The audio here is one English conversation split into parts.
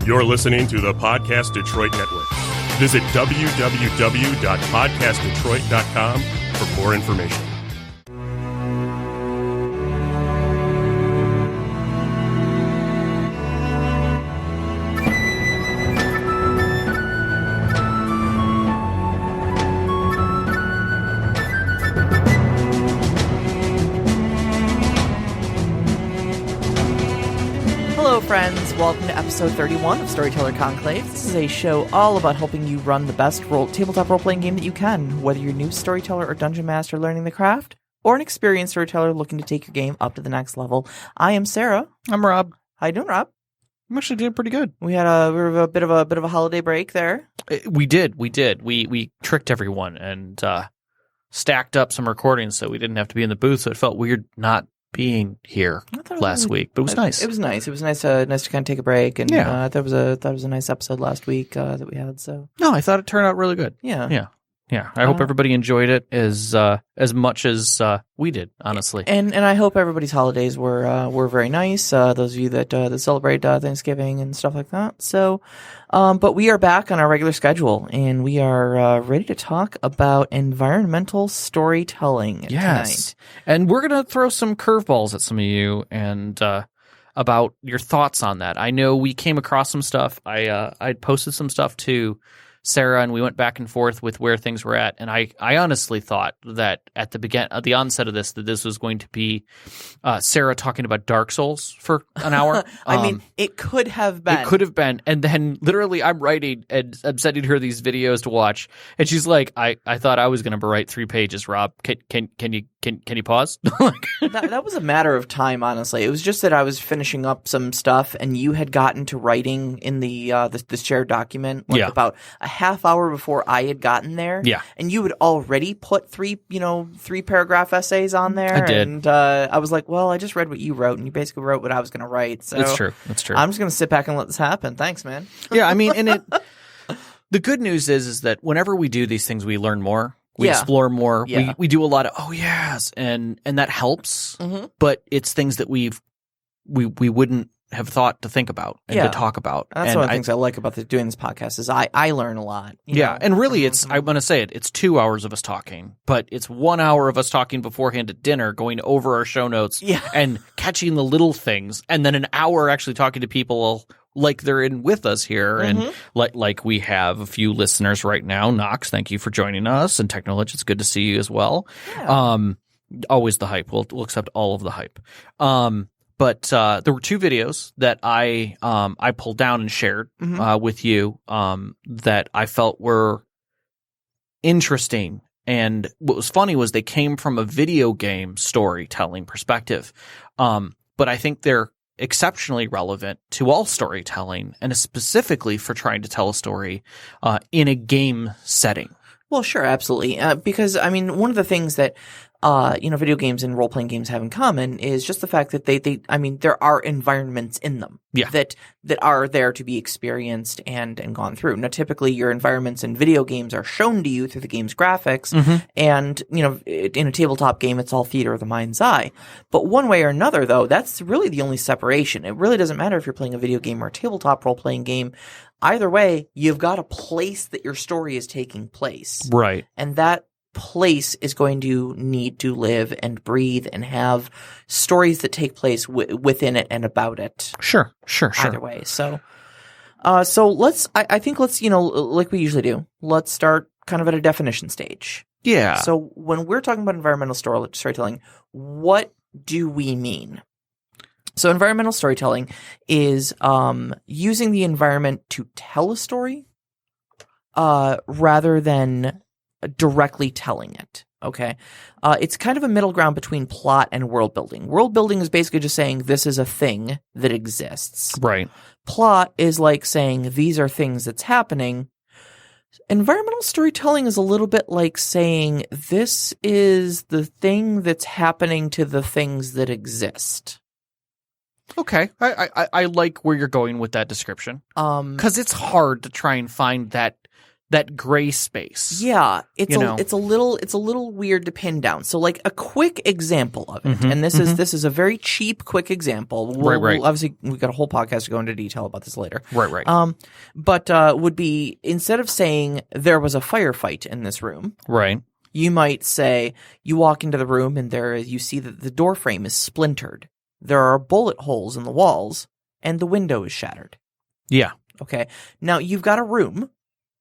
You're listening to the Podcast Detroit Network. Visit www.podcastdetroit.com for more information. Hello, friends. Welcome to episode 31 of Storyteller Conclave. This is a show all about helping you run the best tabletop role-playing game that you can, whether you're a new storyteller or dungeon master learning the craft, or an experienced storyteller looking to take your game up to the next level. I am Sara. I'm Rob. How you doing, Rob? I'm actually doing pretty good. We had a bit of a holiday break there. We did. We tricked everyone and stacked up some recordings so we didn't have to be in the booth. So it felt weird not being here last week, but it was nice. It was nice. It was nice to kind of take a break, and I thought it was a nice episode last week that we had. So no, I thought it turned out really good. Yeah. I hope everybody enjoyed it as much as we did, honestly. And I hope everybody's holidays were very nice. Those of you that celebrate Thanksgiving and stuff like that. So, but we are back on our regular schedule, and we are ready to talk about environmental storytelling tonight. And we're gonna throw some curveballs at some of you and about your thoughts on that. I know we came across some stuff. I posted some stuff to Sara, and we went back and forth with where things were at. And I honestly thought that at the onset of this, that this was going to be Sara talking about Dark Souls for an hour. I mean, it could have been. It could have been. And then literally I'm writing and I'm sending her these videos to watch. And she's like, I thought I was going to write 3 pages, Rob. Can you pause? that was a matter of time, honestly. It was just that I was finishing up some stuff, and you had gotten to writing in the shared document about a half hour before I had gotten there. Yeah. And you had already put 3 paragraph essays on there. I did. And I was like, well, I just read what you wrote, and you basically wrote what I was going to write. So That's true. I'm just going to sit back and let this happen. Thanks, man. Yeah, I mean, and the good news is that whenever we do these things, we learn more. We explore more. Yeah. We do a lot of and that helps. Mm-hmm. But it's things that we wouldn't have thought to think about and to talk about. That's one of the things I like about doing this podcast is I learn a lot. You know? And really I want to say it's 2 hours of us talking, but it's 1 hour of us talking beforehand at dinner, going over our show notes and catching the little things, and then an hour actually talking to people like they're in with us here. And like we have a few listeners right now. Knox, thank you for joining us. And Technology, it's good to see you as well. Yeah. Always the hype. We'll accept all of the hype. But there were 2 videos that I pulled down and shared with you that I felt were interesting. And what was funny was they came from a video game storytelling perspective. But I think they're exceptionally relevant to all storytelling, and specifically for trying to tell a story in a game setting. Well, sure, absolutely. Because, I mean, one of the things that video games and role-playing games have in common is just the fact that there are environments in them that are there to be experienced and gone through. Now, typically your environments in video games are shown to you through the game's graphics, and, in a tabletop game, it's all theater of the mind's eye. But one way or another, though, that's really the only separation. It really doesn't matter if you're playing a video game or a tabletop role-playing game. Either way, you've got a place that your story is taking place. Right. And that place is going to need to live and breathe and have stories that take place within it and about it. Sure. Either way. So let's like we usually do, let's start kind of at a definition stage. Yeah. So when we're talking about environmental storytelling, what do we mean? So environmental storytelling is using the environment to tell a story rather than directly telling it. Okay. It's kind of a middle ground between plot and world building. World building is basically just saying this is a thing that exists. Right. Plot is like saying these are things that's happening. Environmental storytelling is a little bit like saying this is the thing that's happening to the things that exist. Okay. I like where you're going with that description. Because it's hard to try and find that that gray space. Yeah, it's a little weird to pin down. So like a quick example of it, and this is a very cheap quick example. We'll obviously we've got a whole podcast to go into detail about this later. Right. But would be, instead of saying there was a firefight in this room, right, you might say you walk into the room and you see that the door frame is splintered. There are bullet holes in the walls and the window is shattered. Yeah. Okay. Now you've got a room.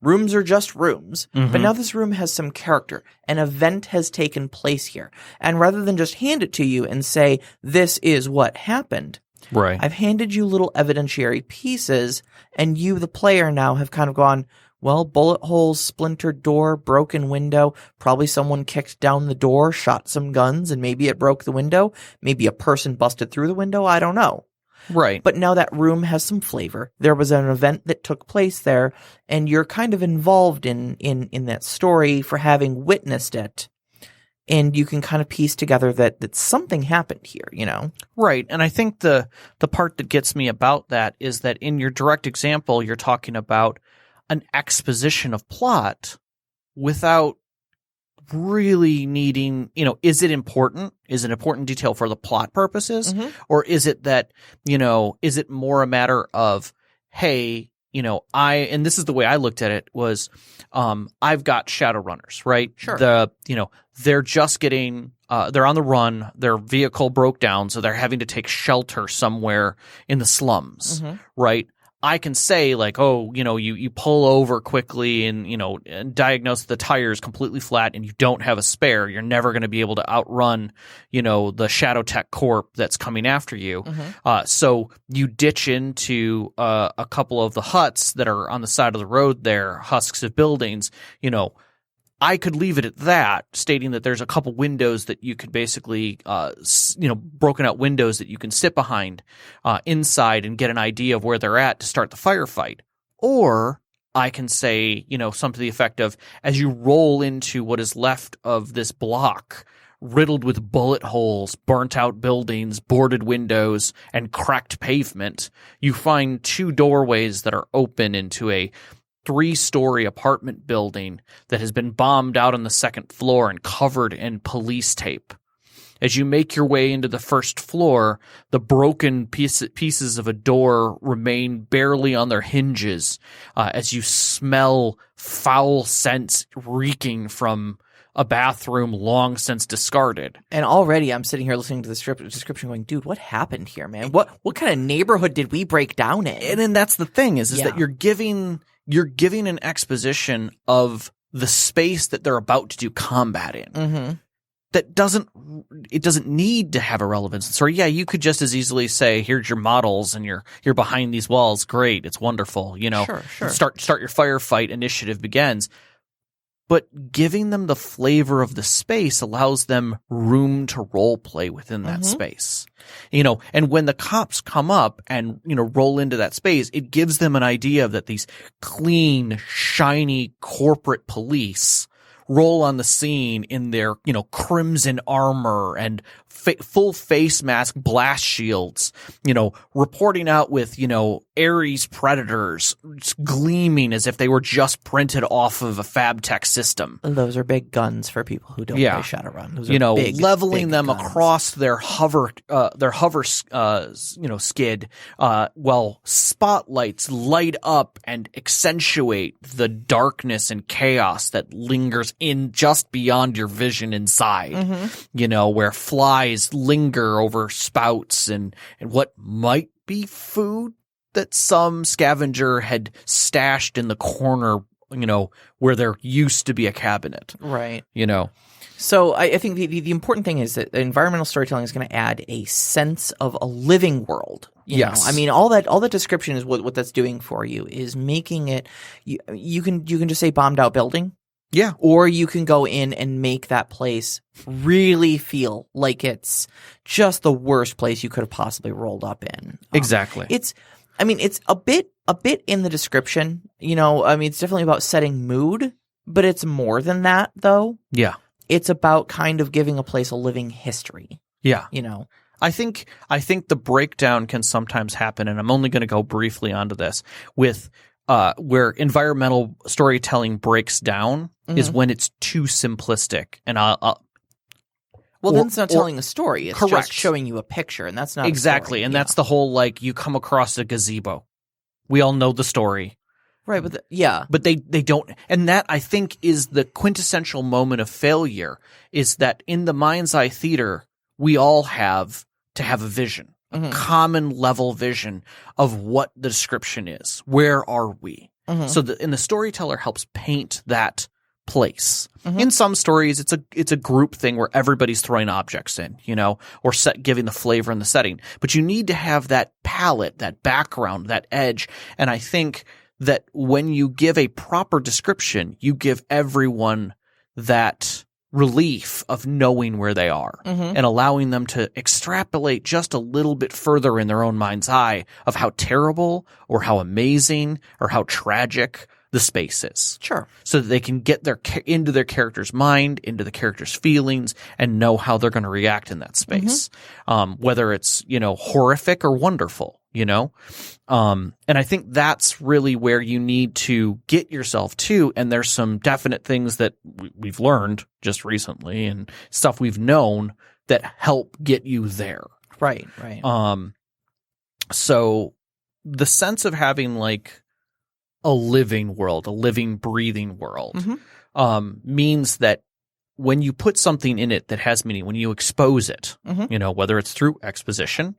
Rooms are just rooms, but now this room has some character. An event has taken place here. And rather than just hand it to you and say, this is what happened, right, I've handed you little evidentiary pieces, and you, the player, now have kind of gone, well, bullet holes, splintered door, broken window, probably someone kicked down the door, shot some guns, and maybe it broke the window. Maybe a person busted through the window. I don't know. Right. But now that room has some flavor. There was an event that took place there, and you're kind of involved in that story for having witnessed it. And you can kind of piece together that something happened here, you know? Right. And I think the part that gets me about that is that in your direct example, you're talking about an exposition of plot without really needing, is it important? Is it an important detail for the plot purposes? Or is it that, is it more a matter of, hey, and this is the way I looked at it was, I've got Shadowrunners, right? Sure. They're just getting, they're on the run. Their vehicle broke down, so they're having to take shelter somewhere in the slums, right? I can say like, oh, you pull over quickly and diagnose the tires completely flat and you don't have a spare. You're never going to be able to outrun, the Shadow Tech Corp that's coming after you. So you ditch into a couple of the huts that are on the side of the road there, husks of buildings, I could leave it at that, stating that there's a couple windows that you could basically, broken out windows that you can sit behind inside and get an idea of where they're at to start the firefight. Or I can say, something to the effect of, as you roll into what is left of this block, riddled with bullet holes, burnt out buildings, boarded windows, and cracked pavement, you find two doorways that are open into a 3-story apartment building that has been bombed out on the second floor and covered in police tape. As you make your way into the first floor, the broken pieces of a door remain barely on their hinges as you smell foul scents reeking from a bathroom long since discarded. And already I'm sitting here listening to the description going, dude, what happened here, man? What kind of neighborhood did we break down in? And then that's the thing is that you're giving an exposition of the space that they're about to do combat in. That doesn't need to have a relevance. So yeah, you could just as easily say, here's your models and you're behind these walls. Great. It's wonderful. Sure. Start your firefight initiative begins. But giving them the flavor of the space allows them room to role play within that space. And when the cops come up and, roll into that space, it gives them an idea that these clean, shiny corporate police roll on the scene in their, crimson armor and full face mask blast shields, reporting out with, Ares predators gleaming as if they were just printed off of a FabTech system. Those are big guns for people who don't play Shadowrun. Those are big, leveling big them guns across their hover skid, while spotlights light up and accentuate the darkness and chaos that lingers in just beyond your vision inside, where flies linger over spouts and what might be food that some scavenger had stashed in the corner, where there used to be a cabinet. Right. So I think the important thing is that environmental storytelling is going to add a sense of a living world. Yes. I mean, all that description is what that's doing for you is making it, you can just say bombed out building. Yeah. Or you can go in and make that place really feel like it's just the worst place you could have possibly rolled up in. Exactly. It's a bit in the description, it's definitely about setting mood, but it's more than that though. Yeah. It's about kind of giving a place a living history. Yeah. I think the breakdown can sometimes happen, and I'm only going to go briefly onto this, with where environmental storytelling breaks down is when it's too simplistic. And then it's not telling a story. It's correct. just showing you a picture, and that's not exactly. A story. And that's the whole, like, you come across a gazebo. We all know the story. Right, but But they don't, and that, I think, is the quintessential moment of failure, is that in the mind's eye theater, we all have to have a vision, a common level vision of what the description is. Where are we? So the storyteller helps paint that place. In some stories, it's a group thing where everybody's throwing objects in, or giving the flavor and the setting. But you need to have that palette, that background, that edge. And I think that when you give a proper description, you give everyone that relief of knowing where they are and allowing them to extrapolate just a little bit further in their own mind's eye of how terrible or how amazing or how tragic the space is. Sure. So that they can get into their character's mind, into the character's feelings, and know how they're going to react in that space. Whether it's, horrific or wonderful, and I think that's really where you need to get yourself to. And there's some definite things that we've learned just recently and stuff we've known that help get you there. Right. So the sense of having, like, a living world, a living, breathing world, means that when you put something in it that has meaning, when you expose it, whether it's through exposition,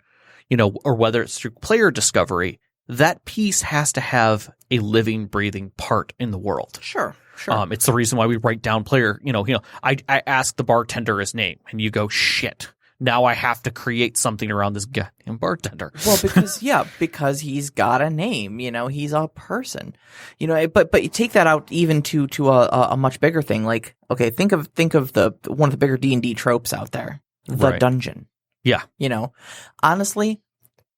or whether it's through player discovery, that piece has to have a living, breathing part in the world. Sure. It's the reason why we write down player, I ask the bartender his name and you go, shit. Now I have to create something around this goddamn bartender. Well, because he's got a name, he's a person, but you take that out even to a much bigger thing. Like, okay, think of one of the bigger D&D tropes out there, the dungeon. Yeah. Honestly,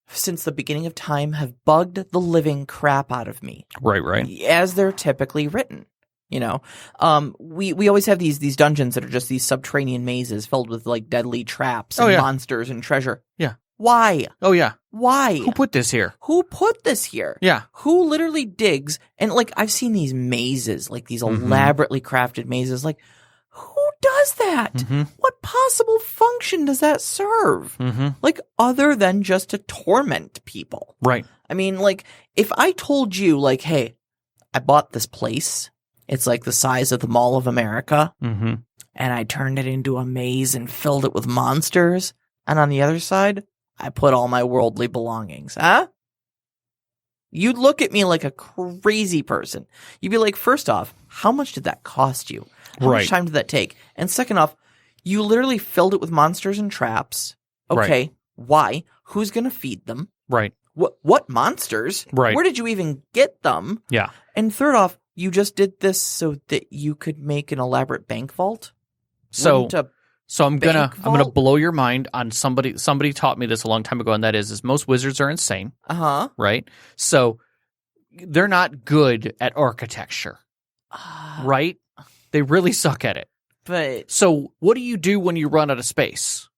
since the beginning of time have bugged the living crap out of me. Right. As they're typically written. We always have these dungeons that are just these subterranean mazes filled with, like, deadly traps and monsters and treasure. Yeah. Why? Oh, yeah. Why? Who put this here? Yeah. Who literally digs? And, like, I've seen these mazes, like these elaborately crafted mazes. Like, who does that? What possible function does that serve? Like, other than just to torment people. Right. I mean, like, if I told you, like, hey, I bought this place. It's like the size of the Mall of America. And I turned it into a maze and filled it with monsters. And on the other side, I put all my worldly belongings. Huh? You'd look at me like a crazy person. You'd be like, first off, how much did that cost you? How much time did that take? And second off, you literally filled it with monsters and traps. Okay, why? Who's going to feed them? Right. What monsters? Right. Where did you even get them? Yeah. And third off, you just did this so that you could make an elaborate bank vault? So I'm gonna blow your mind on somebody taught me this a long time ago, and that is most wizards are insane. Right? So they're not good at architecture. Right? They really suck at it. But so what do you do when you run out of space?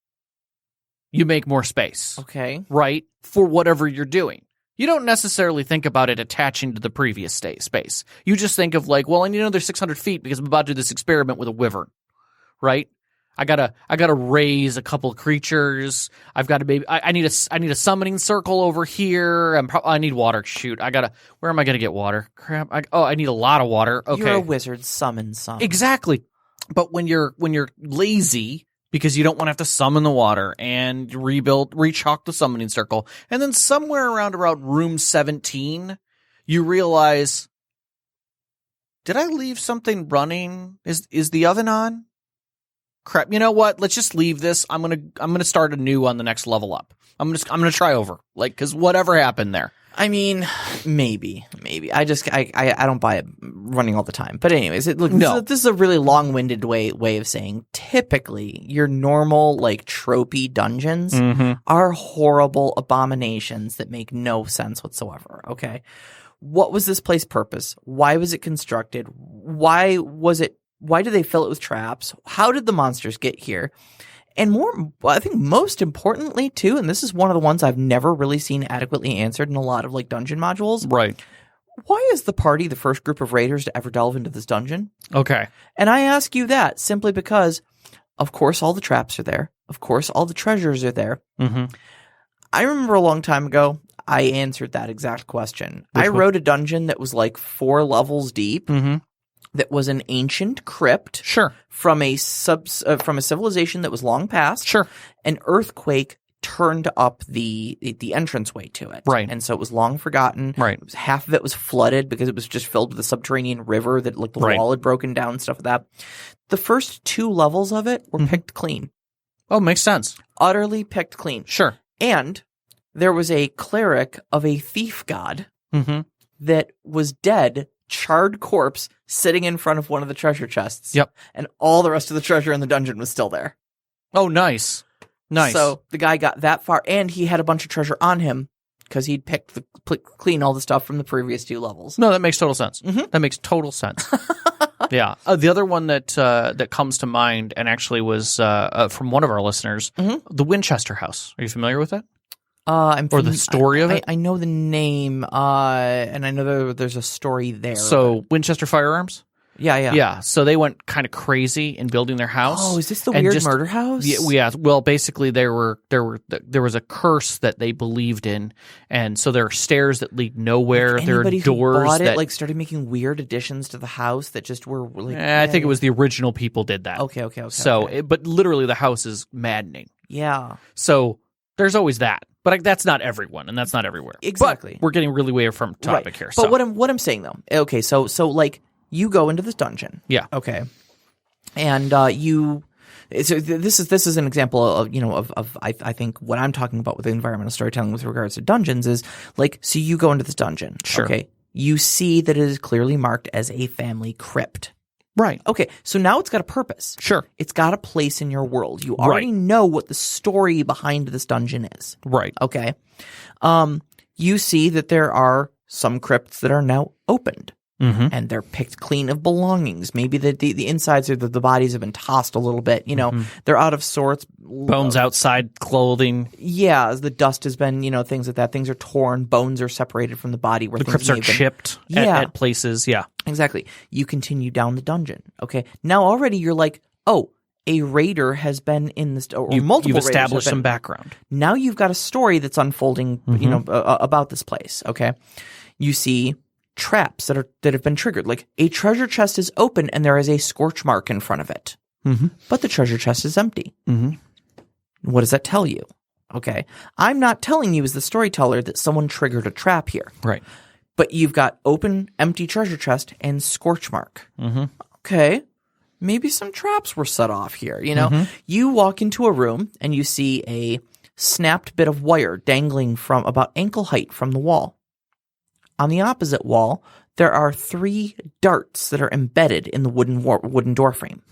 You make more space. Okay. Right? For whatever you're doing. You don't necessarily think about it attaching to the previous space. You just think of, like, well, I need another 600 feet because I'm about to do this experiment with a wyvern, right? I gotta raise a couple of creatures. I've got to I need a summoning circle over here. I need water. Shoot, where am I gonna get water? Crap. I need a lot of water. Okay, you're a wizard. Summon some. Exactly. But when you're lazy, because you don't want to have to summon the water and rechalk the summoning circle. And then somewhere around room 17, you realize, did I leave something running? Is the oven on? Crap. You know what? Let's just leave this. I'm going to start anew on the next level up. I'm going to try over. Like, cause whatever happened there. I mean, maybe. I don't buy it running all the time. But anyways, this is a really long-winded way of saying typically your normal, like, tropey dungeons are horrible abominations that make no sense whatsoever. Okay. What was this place purpose? Why was it constructed? Why did they fill it with traps? How did the monsters get here? And I think most importantly too, and this is one of the ones I've never really seen adequately answered in a lot of, like, dungeon modules. Right. why is the party the first group of raiders to ever delve into this dungeon? Okay. And I ask you that simply because, of course, all the traps are there. Of course, all the treasures are there. Mm-hmm. I remember a long time ago, I answered that exact question. I wrote a dungeon that was like 4 levels deep. Mm-hmm. That was an ancient crypt. Sure. From a civilization that was long past. Sure. An earthquake turned up the entranceway to it. Right. And so it was long forgotten. Right. Half of it was flooded because it was just filled with a subterranean river that like the wall had broken down and stuff like that. The first 2 levels of it were picked clean. Oh, makes sense. Utterly picked clean. Sure. And there was a cleric of a thief god that was dead, charred corpse, sitting in front of one of the treasure chests. Yep. And all the rest of the treasure in the dungeon was still there. Oh, nice. Nice. So the guy got that far, and he had a bunch of treasure on him because he'd picked clean all the stuff from the previous 2 levels. No, that makes total sense. Mm-hmm. That makes total sense. Yeah. The other one that comes to mind and actually was from one of our listeners, the Winchester House. Are you familiar with that? The story of it? I know the name, and I know there's a story there. So Winchester Firearms? Yeah. Yeah. So they went kind of crazy in building their house. Oh, is this the weird murder house? Yeah. Well, basically, there was a curse that they believed in, and so there are stairs that lead nowhere. There are doors who bought that it, started making weird additions to the house that just were like. I think it was the original people did that. Okay. So, but literally, the house is maddening. Yeah. So there's always that. But that's not everyone, and that's not everywhere. Exactly. But we're getting really way from topic here. But what I'm saying though, okay, so like you go into this dungeon, yeah, okay, and you. So this is an example of I think what I'm talking about with environmental storytelling with regards to dungeons is like, so you go into this dungeon, sure, okay, you see that it is clearly marked as a family crypt. Right. Okay, so now it's got a purpose. Sure. It's got a place in your world. You already know what the story behind this dungeon is. Right. Okay. You see that there are some crypts that are now opened. And they're picked clean of belongings. Maybe the insides or the bodies have been tossed a little bit. They're out of sorts. Bones outside clothing. Yeah, as the dust has been, things like that. Things are torn. Bones are separated from the body. Where the crypts are chipped at places. Yeah. Exactly. You continue down the dungeon. Okay. Now already you're like, oh, a raider has been in this, or multiple. You've established some background. Now you've got a story that's unfolding, about this place. Okay. You see traps that have been triggered. Like a treasure chest is open and there is a scorch mark in front of it, but the treasure chest is empty. What does that tell you? Okay, I'm not telling you as the storyteller that someone triggered a trap here, right? But you've got open, empty treasure chest and scorch mark. Okay, maybe some traps were set off here. You walk into a room and you see a snapped bit of wire dangling from about ankle height from the wall. On the opposite wall, there are 3 darts that are embedded in the wooden door frame.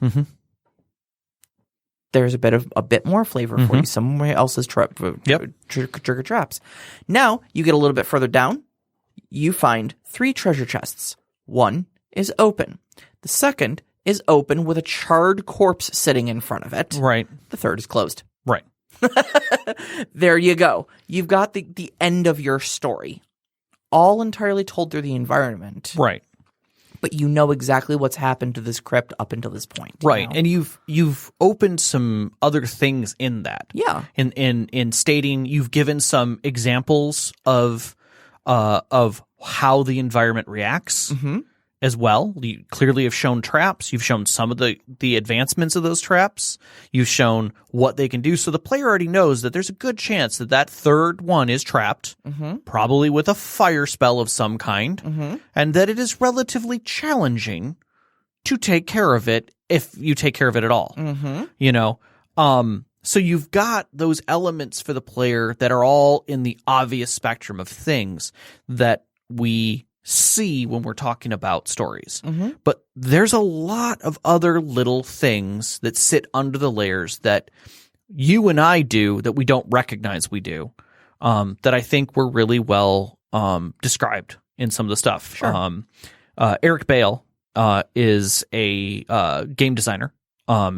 There's a bit more flavor for you. Somewhere else's trigger traps. Now you get a little bit further down. You find 3 treasure chests. One is open. The second is open with a charred corpse sitting in front of it. Right. The third is closed. Right. There you go. You've got the end of your story. All entirely told through the environment. Right. But you know exactly what's happened to this crypt up until this point. Right. And you've opened some other things in that. Yeah. In stating you've given some examples of how the environment reacts as well. You clearly have shown traps. You've shown some of the advancements of those traps. You've shown what they can do. So the player already knows that there's a good chance that third one is trapped, probably with a fire spell of some kind, and that it is relatively challenging to take care of it if you take care of it at all. So you've got those elements for the player that are all in the obvious spectrum of things that we see when we're talking about stories. But there's a lot of other little things that sit under the layers that you and I do that we don't recognize we do, that I think were really well described in some of the stuff. Sure. Eric Bale is a game designer.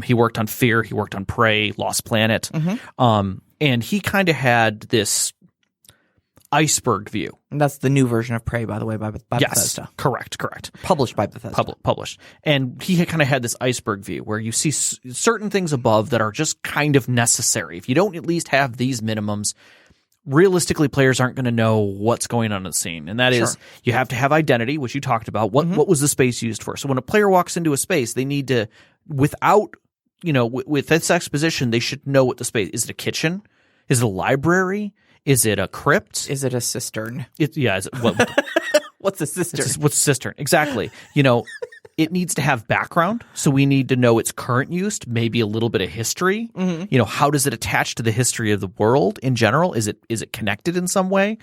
He worked on Fear, he worked on Prey, Lost Planet, and he kind of had this iceberg view. And that's the new version of Prey, by the way, by Bethesda. Correct. Published by Bethesda. Published. And he kind of had this iceberg view where you see certain things above that are just kind of necessary. If you don't at least have these minimums, realistically, players aren't going to know what's going on in the scene. And that is, you have to have identity, which you talked about. What was the space used for? So when a player walks into a space, they need to, without, with this exposition, they should know what the space is. It a kitchen? Is it a library? Is it a crypt? Is it a cistern? Is it What's a cistern? What's a cistern? Exactly. It needs to have background, so we need to know its current use, maybe a little bit of history. How does it attach to the history of the world in general? Is it connected in some way?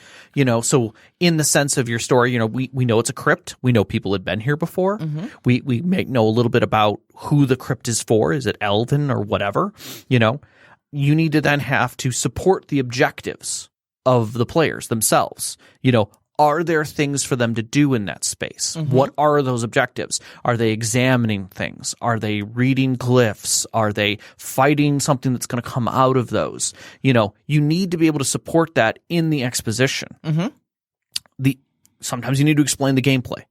So in the sense of your story, we know it's a crypt. We know people had been here before. We may know a little bit about who the crypt is for. Is it elven or whatever? You need to then have to support the objectives of the players themselves. Are there things for them to do in that space? What are those objectives? Are they examining things? Are they reading glyphs? Are they fighting something that's going to come out of those? You need to be able to support that in the exposition. Sometimes you need to explain the gameplay.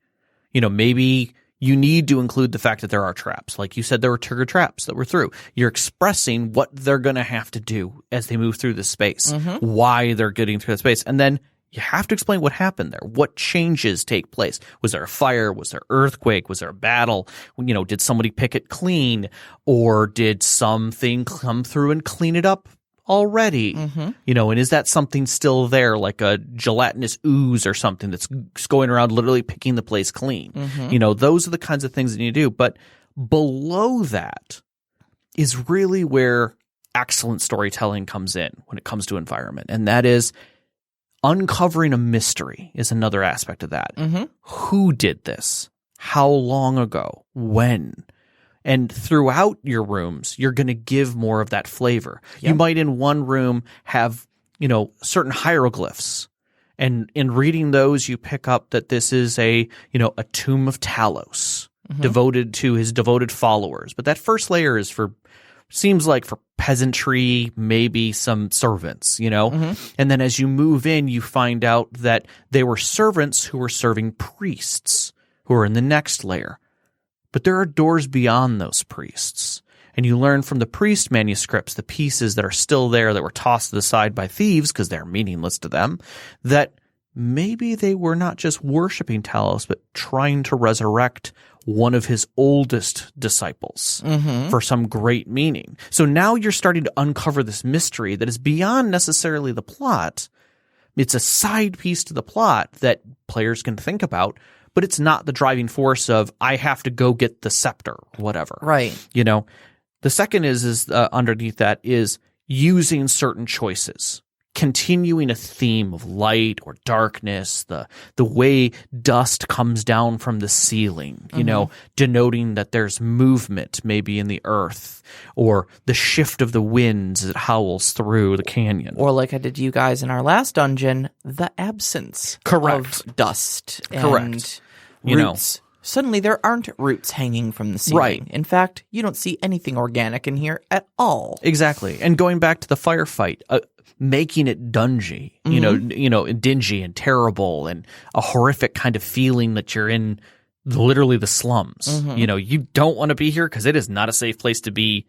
Maybe you need to include the fact that there are traps. Like you said, there were trigger traps that were through. You're expressing what they're going to have to do as they move through this space, why they're getting through the space. And then you have to explain what happened there. What changes take place? Was there a fire? Was there earthquake? Was there a battle? Did somebody pick it clean? Or did something come through and clean it up already? And is that something still there, like a gelatinous ooze or something that's going around literally picking the place clean? Those are the kinds of things that you do. But below that is really where excellent storytelling comes in when it comes to environment. And that is uncovering a mystery is another aspect of that. Who did this? How long ago? When? And throughout your rooms, you're going to give more of that flavor. You might in one room have, certain hieroglyphs. And in reading those, you pick up that this is a tomb of Talos devoted to his devoted followers. But that first layer is seems like for peasantry, maybe some servants, And then as you move in, you find out that they were servants who were serving priests who are in the next layer. But there are doors beyond those priests. And you learn from the priest manuscripts, the pieces that are still there that were tossed to the side by thieves because they're meaningless to them, that maybe they were not just worshiping Talos, but trying to resurrect one of his oldest disciples for some great meaning. So now you're starting to uncover this mystery that is beyond necessarily the plot. It's a side piece to the plot that players can think about, but it's not the driving force of, I have to go get the scepter, or whatever. Right. The second is underneath that is using certain choices, continuing a theme of light or darkness, the way dust comes down from the ceiling, denoting that there's movement maybe in the earth, or the shift of the winds as it howls through the canyon. Or like I did to you guys in our last dungeon, the absence of dust and roots. Suddenly there aren't roots hanging from the ceiling. Right. In fact, you don't see anything organic in here at all. Exactly. And going back to the firefight, making it dingy and terrible and a horrific kind of feeling that you're in literally the slums. You don't want to be here because it is not a safe place to be,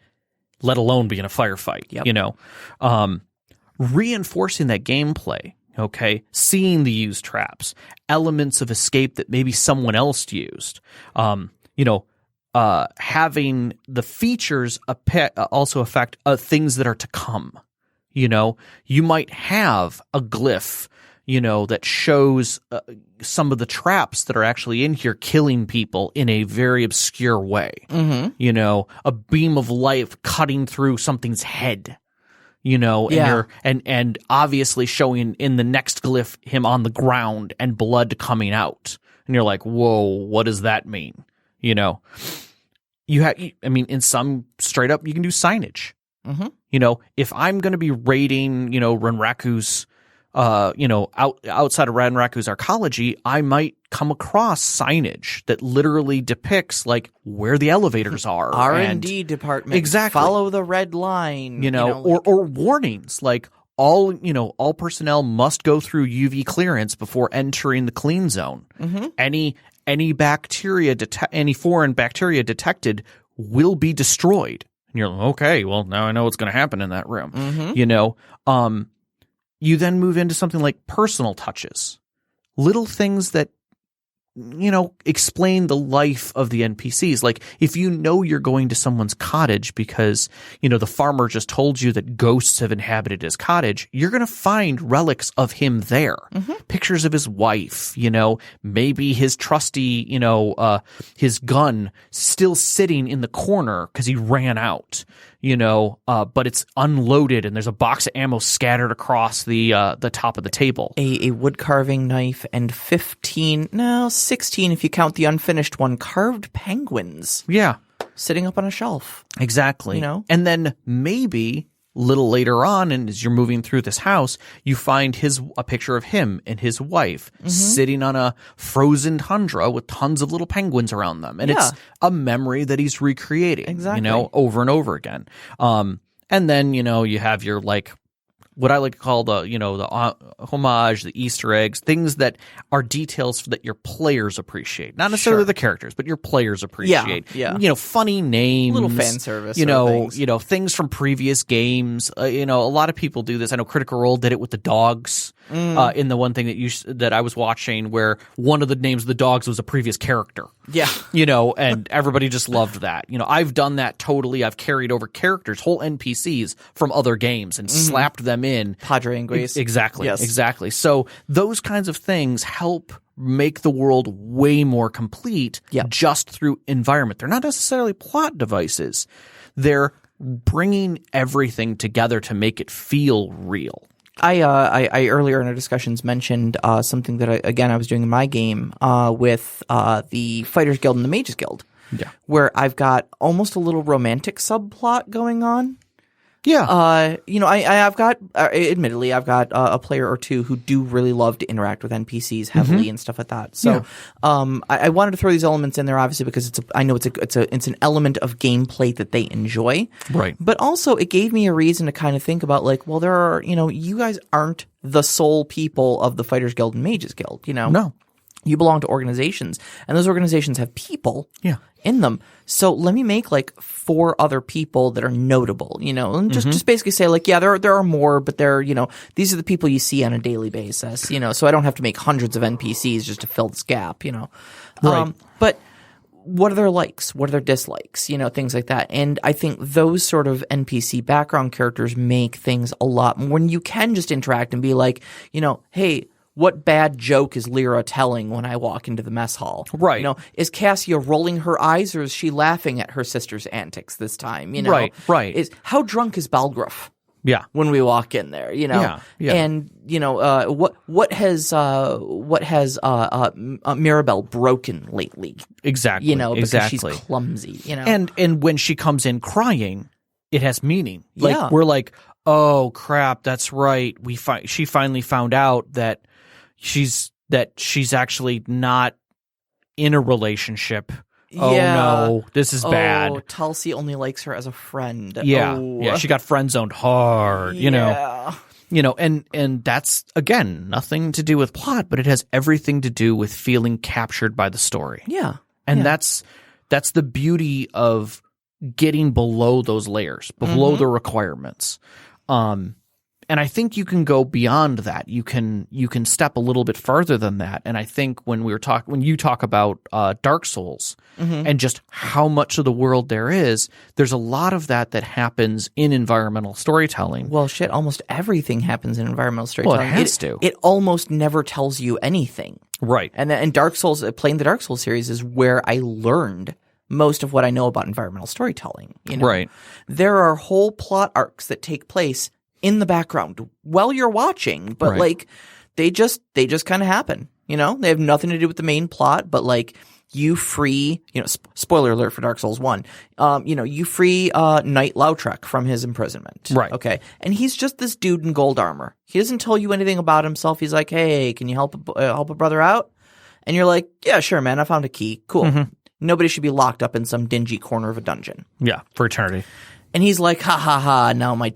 let alone be in a firefight. Reinforcing that gameplay. Seeing the used traps, elements of escape that maybe someone else used, having the features also affect things that are to come. You might have a glyph, that shows some of the traps that are actually in here killing people in a very obscure way. A beam of light cutting through something's head. And obviously showing in the next glyph him on the ground and blood coming out. And you're like, whoa, what does that mean? In some straight up, you can do signage. If I'm going to be raiding, Renraku's, outside of Renraku's arcology, I might come across signage that literally depicts like where the elevators are. R&D department. Exactly. Follow the red line. Or warnings like all personnel must go through UV clearance before entering the clean zone. Mm-hmm. Any foreign bacteria detected will be destroyed. And you're like, okay, well, now I know what's going to happen in that room. Mm-hmm. You then move into something like personal touches, little things that explain the life of the NPCs. Like if you know you're going to someone's cottage because, the farmer just told you that ghosts have inhabited his cottage, you're going to find relics of him there. Mm-hmm. Pictures of his wife, maybe his trusty, his gun still sitting in the corner because he ran out, but it's unloaded and there's a box of ammo scattered across the top of the table. A wood carving knife and 16 if you count the unfinished one, carved penguins. Yeah. Sitting up on a shelf. Exactly. And then maybe a little later on, and as you're moving through this house, you find a picture of him and his wife sitting on a frozen tundra with tons of little penguins around them. And it's a memory that he's recreating, over and over again. And then, you have your what I like to call the homage, the Easter eggs, things that are details that your players appreciate. Not necessarily the characters, but your players appreciate. Yeah. Funny names. Little fan service. Things from previous games. A lot of people do this. I know Critical Role did it with the dogs. In the one thing that I was watching where one of the names of the dogs was a previous character. Yeah. And everybody just loved that. I've done that totally. I've carried over characters, whole NPCs from other games and slapped them in. Padre and Grace. Exactly. Yes. Exactly. So those kinds of things help make the world way more complete just through environment. They're not necessarily plot devices. They're bringing everything together to make it feel real. I earlier in our discussions mentioned something that I was doing in my game with the Fighters Guild and the Mages Guild, where I've got almost a little romantic subplot going on. Yeah. I've got admittedly I've got a player or two who do really love to interact with NPCs heavily and stuff like that. So I wanted to throw these elements in there obviously because I know it's an element of gameplay that they enjoy. Right. But also it gave me a reason to kind of think about there are, you guys aren't the sole people of the Fighters Guild and Mages Guild, No. You belong to organizations, and those organizations have people in them. So let me make 4 other people that are notable, and just basically say there are more, but they're, these are the people you see on a daily basis, so I don't have to make hundreds of NPCs just to fill this gap, Right. But what are their likes? What are their dislikes? Things like that. And I think those sort of NPC background characters make things a lot more when you can just interact and be like, hey, what bad joke is Lyra telling when I walk into the mess hall? Right. Is Cassia rolling her eyes or is she laughing at her sister's antics this time? Right. How drunk is Balgruuf? Yeah. When we walk in there, Yeah. And what has Mirabelle broken lately? Exactly. Because she's clumsy, And when she comes in crying, it has meaning. We're like, oh crap, that's right. She finally found out that she's actually not in a relationship. Oh no, this is bad. Tulsi only likes her as a friend. Yeah, she got friend zoned hard. And that's again nothing to do with plot, but it has everything to do with feeling captured by the story. Yeah, and that's the beauty of getting below those layers, below the requirements. And I think you can go beyond that. You can step a little bit further than that. And I think when you talk about Dark Souls and just how much of the world there's a lot of that happens in environmental storytelling. Well, shit, almost everything happens in environmental storytelling. Well, it has to. It almost never tells you anything. Right. And Dark Souls, playing the Dark Souls series is where I learned most of what I know about environmental storytelling. Right. There are whole plot arcs that take place in the background while you're watching, but they just kind of happen. They have nothing to do with the main plot, but you free, spoiler alert for Dark Souls 1, you free Knight Lautrec from his imprisonment. Right. Okay. And he's just this dude in gold armor. He doesn't tell you anything about himself. He's like, hey, can you help a brother out? And you're like, yeah, sure, man. I found a key. Cool. Nobody should be locked up in some dingy corner of a dungeon. Yeah, for eternity. And he's like, ha ha ha, now my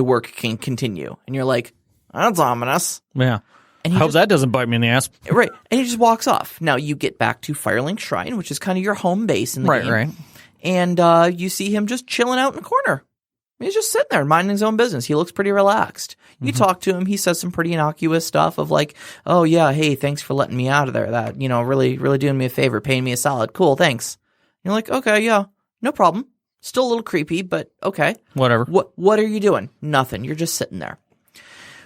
work can continue. And you're like, that's ominous. Yeah. And I hope that doesn't bite me in the ass. Right. And he just walks off. Now you get back to Firelink Shrine, which is kind of your home base in the game. Right. And you see him just chilling out in the corner. He's just sitting there minding his own business. He looks pretty relaxed. You talk to him. He says some pretty innocuous stuff of like, oh, yeah, hey, thanks for letting me out of there. That, really, really doing me a favor, paying me a solid. Cool, thanks. You're like, okay, yeah, no problem. Still a little creepy, but okay. Whatever. What are you doing? Nothing. You're just sitting there.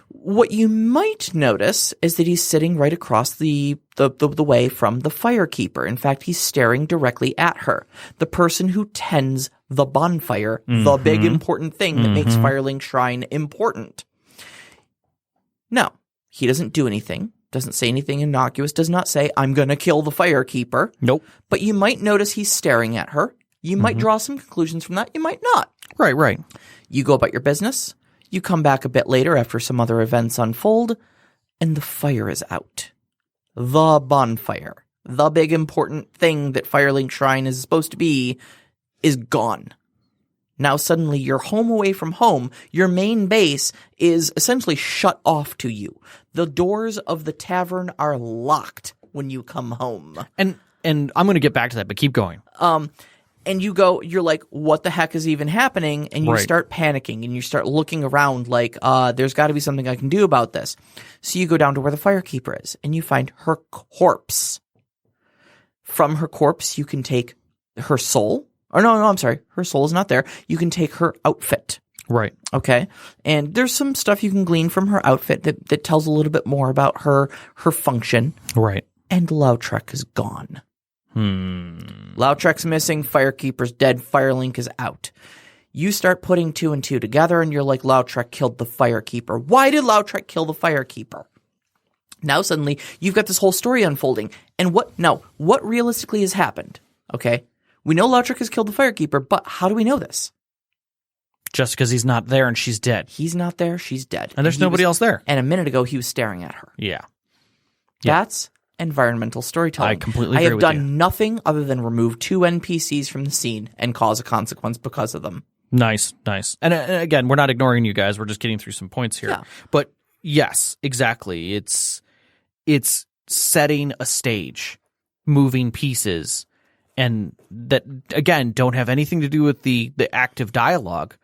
What you might notice is that he's sitting right across the way from the Firekeeper. In fact, he's staring directly at her, the person who tends the bonfire, the big important thing that makes Firelink Shrine important. No, he doesn't do anything, doesn't say anything innocuous, does not say, I'm going to kill the Firekeeper. Nope. But you might notice he's staring at her. You might draw some conclusions from that. You might not. Right. You go about your business. You come back a bit later after some other events unfold, and the fire is out. The bonfire, the big important thing that Firelink Shrine is supposed to be, is gone. Now suddenly you're home away from home. Your main base is essentially shut off to you. The doors of the tavern are locked when you come home. And I'm going to get back to that, but keep going. And you're like, what the heck is even happening? And you start panicking and you start looking around like, there's got to be something I can do about this. So you go down to where the Firekeeper is and you find her corpse. From her corpse, you can take her soul. Or no, I'm sorry. Her soul is not there. You can take her outfit. Right. Okay. And there's some stuff you can glean from her outfit that tells a little bit more about her function. Right. And Lautrec is gone. Lautrec's missing, Firekeeper's dead, Firelink is out. You start putting two and two together, and you're like, Lautrec killed the Firekeeper. Why did Lautrec kill the Firekeeper? Now suddenly, you've got this whole story unfolding. And what realistically has happened? Okay? We know Lautrec has killed the Firekeeper, but how do we know this? Just because he's not there and she's dead. He's not there, she's dead. And there's nobody else there. And a minute ago, he was staring at her. Yeah. That's environmental storytelling. I completely agree with you. I have done nothing other than remove two NPCs from the scene and cause a consequence because of them. Nice. And again, we're not ignoring you guys. We're just getting through some points here. Yeah. But yes, exactly. It's setting a stage, moving pieces, and that, again, don't have anything to do with the active dialogue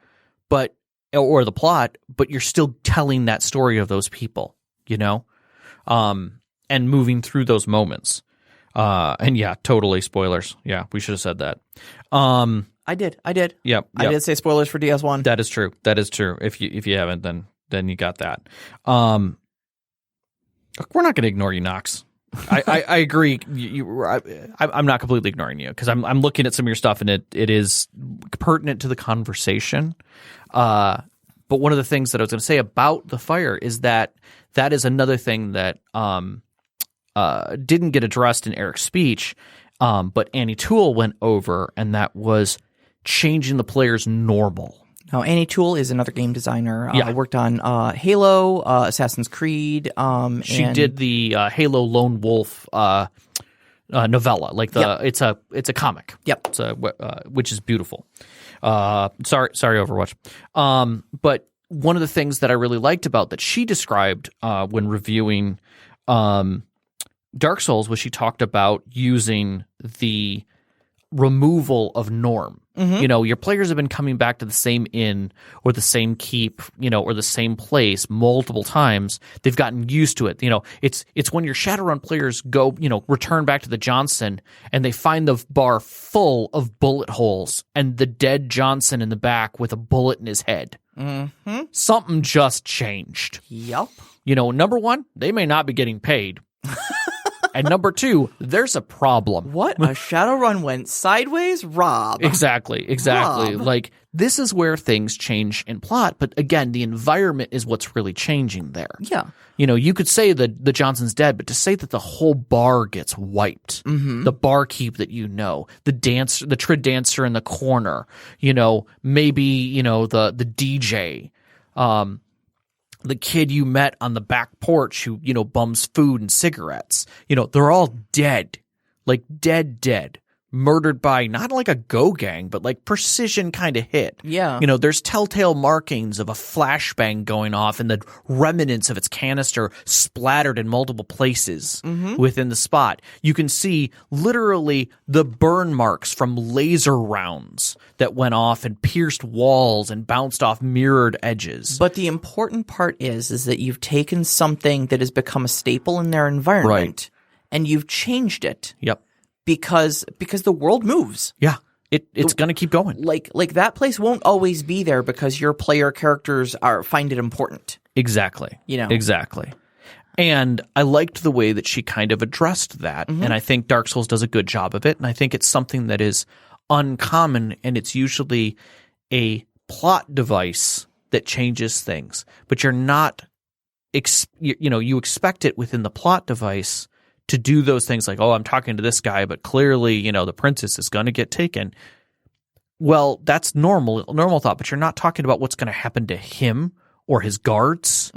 or the plot, but you're still telling that story of those people, and moving through those moments. And yeah, totally spoilers. Yeah, we should have said that. I did. Yep. I did say spoilers for DS1. That is true. If you haven't, then you got that. We're not going to ignore you, Knox. I agree. I'm not completely ignoring you because I'm looking at some of your stuff and it is pertinent to the conversation. But one of the things that I was going to say about the fire is that is another thing that didn't get addressed in Eric's speech, but Annie Toole went over, and that was changing the player's normal. Now, Annie Toole is another game designer. Worked on Halo, Assassin's Creed. She did the Halo Lone Wolf novella. It's a comic. Yep. Which is beautiful. Sorry, Overwatch. But one of the things that I really liked about that she described when reviewing Dark Souls was she talked about using the removal of norm. Mm-hmm. Your players have been coming back to the same inn or the same keep, or the same place multiple times. They've gotten used to it. It's when your Shadowrun players go, return back to the Johnson and they find the bar full of bullet holes and the dead Johnson in the back with a bullet in his head. Mm-hmm. Something just changed. Yup. Number one, they may not be getting paid. And number two, there's a problem. What? A Shadowrun went sideways? Rob. Exactly. Rob. Like, this is where things change in plot. But again, the environment is what's really changing there. Yeah. You could say that the Johnson's dead, but to say that the whole bar gets wiped, the barkeep that the Trid dancer in the corner, maybe, the DJ, the kid you met on the back porch who, bums food and cigarettes, they're all dead, like dead. murdered by not like a go gang, but like precision kind of hit. Yeah. There's telltale markings of a flashbang going off and the remnants of its canister splattered in multiple places within the spot. You can see literally the burn marks from laser rounds that went off and pierced walls and bounced off mirrored edges. But the important part is that you've taken something that has become a staple in their environment and you've changed it. Yep. Because the world moves. Yeah. It's going to keep going. Like that place won't always be there because your player characters find it important. Exactly. Exactly. And I liked the way that she kind of addressed that. And I think Dark Souls does a good job of it. And I think it's something that is uncommon, and it's usually a plot device that changes things. But you're not you expect it within the plot device to do those things like, oh, I'm talking to this guy, but clearly, the princess is going to get taken. Well, that's normal thought, but you're not talking about what's going to happen to him or his guards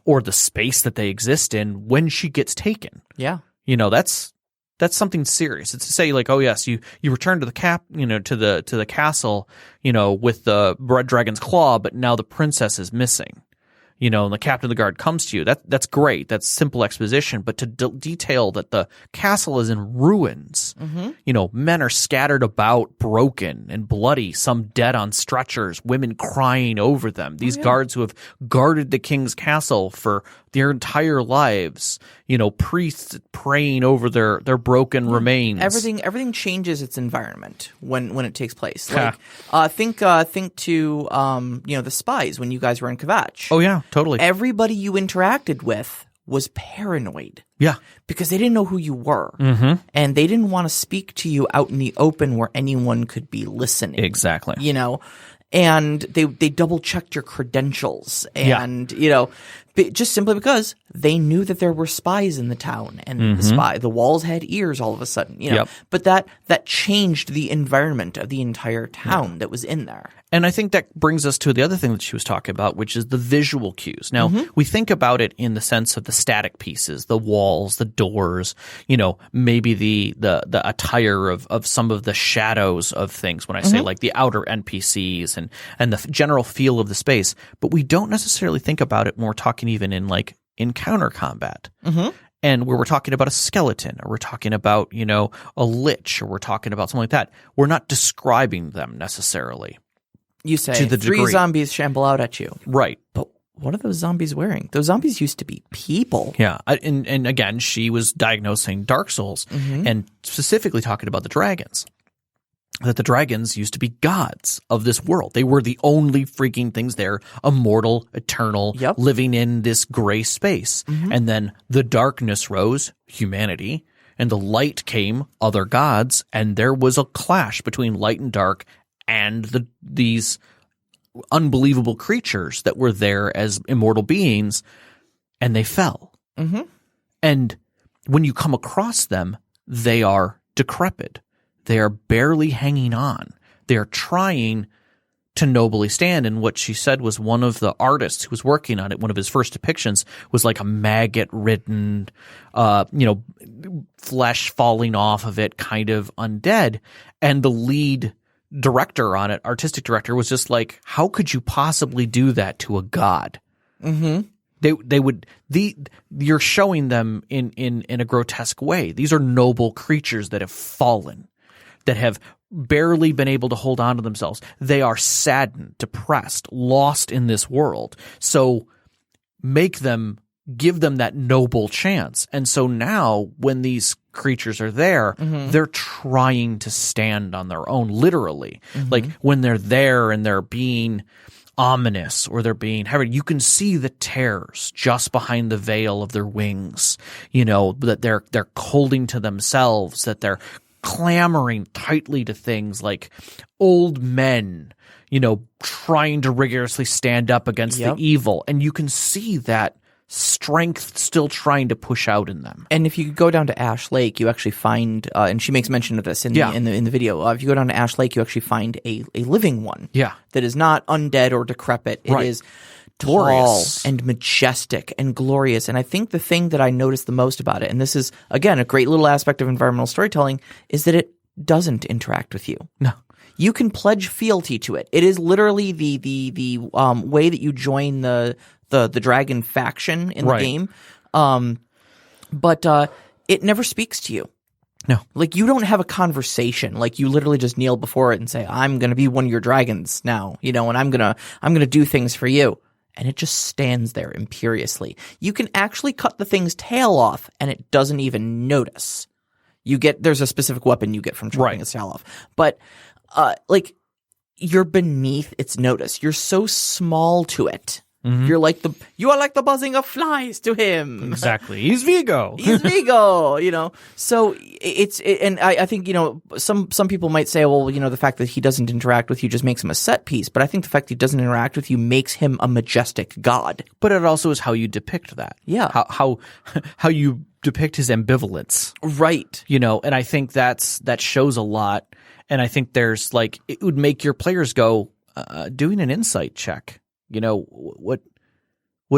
or the space that they exist in when she gets taken. Yeah. That's something serious. It's to say like, oh yes, you return to the to the castle, with the Red Dragon's claw, but now the princess is missing. And the captain of the guard comes to you. That's great. That's simple exposition. But to detail that the castle is in ruins, men are scattered about, broken and bloody, some dead on stretchers, women crying over them. These guards who have guarded the king's castle for their entire lives, priests praying over their broken remains. Everything changes its environment when it takes place. Like, think to the spies when you guys were in Kvatch. Oh yeah, totally. Everybody you interacted with was paranoid. Yeah. Because they didn't know who you were. And they didn't want to speak to you out in the open where anyone could be listening. Exactly. And they double checked your credentials and just simply because they knew that there were spies in the town and the walls had ears all of a sudden, but that changed the environment of the entire town that was in there. And I think that brings us to the other thing that she was talking about, which is the visual cues. Now, we think about it in the sense of the static pieces, the walls, the doors, maybe the attire of some of the shadows of things when I say like the outer NPCs and the general feel of the space. But we don't necessarily think about it more talking even in like encounter combat. And where we're talking about a skeleton or we're talking about, a lich or we're talking about something like that, we're not describing them necessarily. You say to the 3 degree. zombies shamble out at you. Right. But what are those zombies wearing? Those zombies used to be people. Yeah. And again, she was diagnosing Dark Souls and specifically talking about the dragons. That the dragons used to be gods of this world. They were the only freaking things there, immortal, eternal, living in this gray space. And then the darkness rose, humanity, and the light came, other gods, and there was a clash between light and dark and these unbelievable creatures that were there as immortal beings, and they fell. And when you come across them, they are decrepit. They are barely hanging on. They are trying to nobly stand. And what she said was one of the artists who was working on it, one of his first depictions, was like a maggot-ridden, flesh falling off of it, kind of undead. And the lead director on it, artistic director, was just like, how could you possibly do that to a god? You're showing them in a grotesque way. These are noble creatures that have fallen, that have barely been able to hold on to themselves. They are saddened, depressed, lost in this world. So give them that noble chance. And so now when these creatures are there, they're trying to stand on their own, literally. Like when they're there and they're being ominous or they're being heavy, you can see the tears just behind the veil of their wings, that they're holding to themselves, that they're clamoring tightly to things like old men, trying to rigorously stand up against the evil. And you can see that strength still trying to push out in them. And if you go down to Ash Lake, you actually find, and she makes mention of this in the video. If you go down to Ash Lake, you actually find a living one. That is not undead or decrepit. It is glorious tall and majestic and glorious. And I think the thing that I noticed the most about it, and this is again a great little aspect of environmental storytelling, is that it doesn't interact with you. No. You can pledge fealty to it. It is literally the way that you join the dragon faction in the game. But it never speaks to you. No. Like, you don't have a conversation. Like, you literally just kneel before it and say, I'm going to be one of your dragons now, and I'm going to do things for you. And it just stands there imperiously. You can actually cut the thing's tail off and it doesn't even notice. There's a specific weapon you get from chopping its tail off. But, you're beneath its notice. You're so small to it. Mm-hmm. You are like the buzzing of flies to him. Exactly. He's Vigo. He's Vigo, So and I think, some people might say, well, the fact that he doesn't interact with you just makes him a set piece. But I think the fact that he doesn't interact with you makes him a majestic god. But it also is how you depict that. Yeah. How you depict his ambivalence. Right. And I think that shows a lot. And I think there's it would make your players go, doing an insight check. What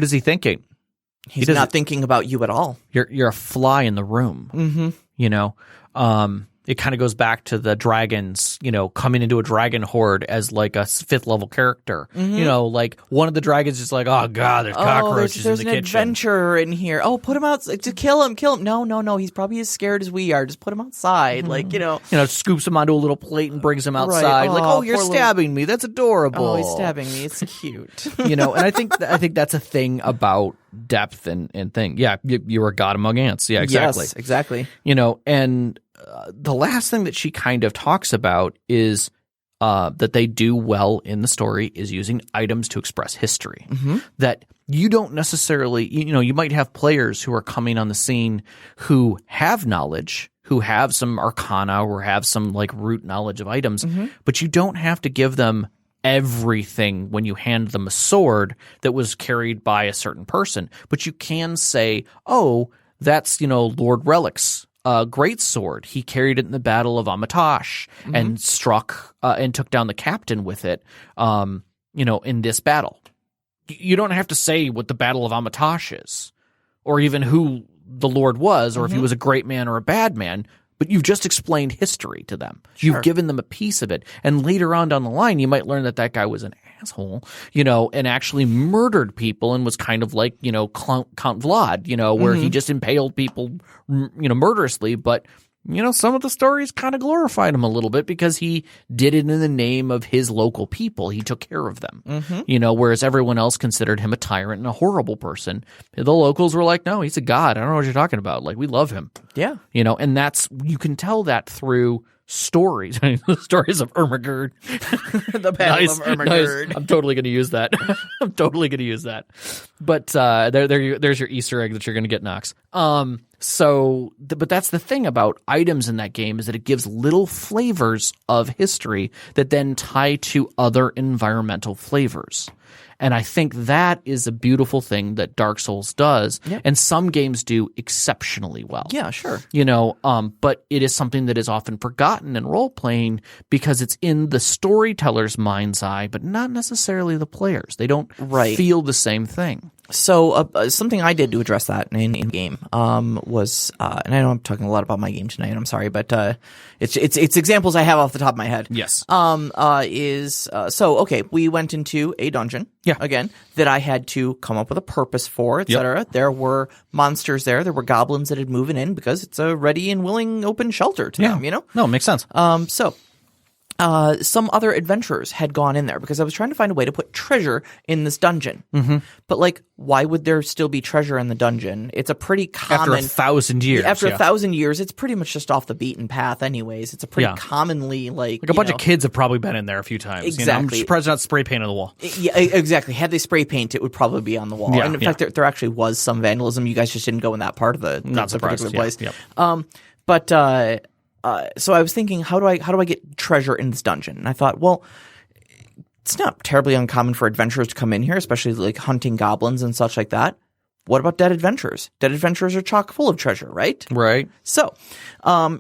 is he thinking? He's not thinking about you at all. You're a fly in the room. Mm-hmm. It kind of goes back to the dragons, coming into a dragon horde as a 5th level character. Mm-hmm. One of the dragons is like, oh god, there's cockroaches in the kitchen. There's an adventurer in here. Oh, put him out to kill him. No. He's probably as scared as we are. Just put him outside. Mm-hmm. Scoops him onto a little plate and brings him outside. Right. You're stabbing me. That's adorable. Oh, he's stabbing me. It's cute. And I think that's a thing about depth and thing. Yeah, you're a god among ants. Yeah, exactly. Yes, exactly. And the last thing that she kind of talks about is that they do well in the story is using items to express history. Mm-hmm. That you don't necessarily, you might have players who are coming on the scene who have knowledge, who have some arcana or have some root knowledge of items, mm-hmm. but you don't have to give them everything when you hand them a sword that was carried by a certain person. But you can say, oh, that's, Lord Relic's great sword. He carried it in the Battle of Amatosh mm-hmm. and struck and took down the captain with it, in this battle. You don't have to say what the Battle of Amatosh is or even who the Lord was or mm-hmm. if he was a great man or a bad man. But you've just explained history to them. Sure. You've given them a piece of it. And later on down the line, you might learn that guy was an asshole, and actually murdered people and was kind of like, Count Vlad, where mm-hmm. he just impaled people, murderously. But, some of the stories kind of glorified him a little bit because he did it in the name of his local people. He took care of them, mm-hmm. Whereas everyone else considered him a tyrant and a horrible person. The locals were like, no, he's a god. I don't know what you're talking about. We love him. Yeah. And you can tell that through stories. The stories of Ermagerd. The Battle of Ermagerd. Nice. I'm totally going to use that. But there's your Easter egg that you're going to get, Knox. But that's the thing about items in that game is that it gives little flavors of history that then tie to other environmental flavors. And I think that is a beautiful thing that Dark Souls does, yep. and some games do exceptionally well. Yeah, sure. But it is something that is often forgotten in role-playing because it's in the storyteller's mind's eye, but not necessarily the players. They don't feel the same thing. So something I did to address that in game was, and I know I'm talking a lot about my game tonight, I'm sorry, but it's examples I have off the top of my head. Yes. We went into a dungeon. Yeah. Again, that I had to come up with a purpose for, etc. Yep. There were monsters there. There were goblins that had moved in because it's a ready and willing open shelter to them, No, it makes sense. Some other adventurers had gone in there because I was trying to find a way to put treasure in this dungeon. Mm-hmm. But why would there still be treasure in the dungeon? It's a pretty common... After 1,000 years. After 1,000 years, it's pretty much just off the beaten path anyways. It's a pretty commonly a bunch of kids have probably been in there a few times. Exactly. I'm surprised not spray paint on the wall. Yeah, exactly. Had they spray paint, it would probably be on the wall. Yeah, and in fact, there actually was some vandalism. You guys just didn't go in that part of the particular place. Yep. So I was thinking, how do I get treasure in this dungeon? And I thought, well, it's not terribly uncommon for adventurers to come in here, especially hunting goblins and such like that. What about dead adventurers? Dead adventurers are chock full of treasure, right? Right. So,